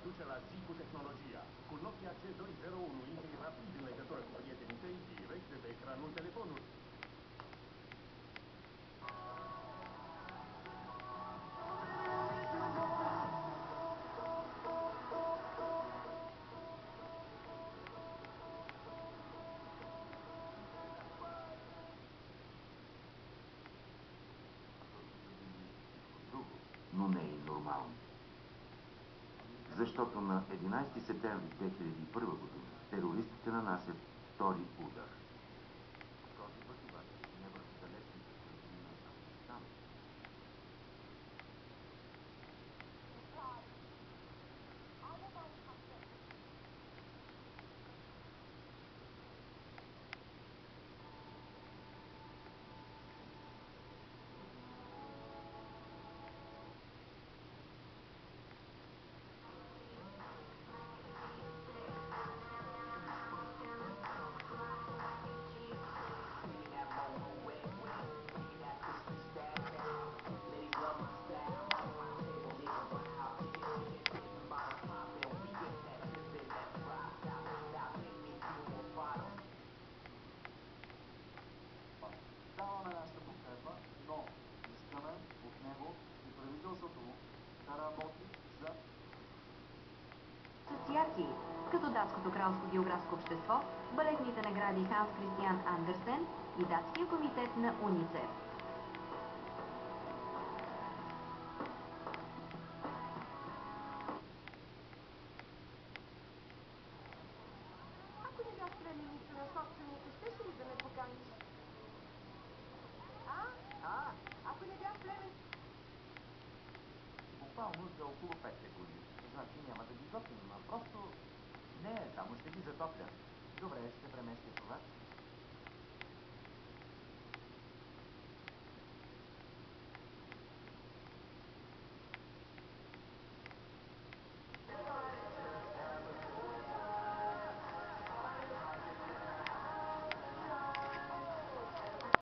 introduce la psicotecnologia. Cu Nokia C201 intri rapid în legătură cu prietenii tăi direct de pe ecranul telefonului. Но не е нормално. Защото на 11 септември 2001 година терористите нанасят втори удар. Този път обаче не върху далечните страни на Афганистан. Даваме нашата подкрепа, но искаме от него и правителството му да работи за асоциации, като Датското кралско географско общество, балетните награди Ханс Кристиан Андерсен и Датския комитет на УНИЦЕФ. Ако не бях племенница на собственика, щеше ли да ме поканиш? Ако не бях племен... Буквално за около 5 секунди. Значи няма да ги готвим, а просто... Не, само ще ги затопля. Добре, ще преместя това.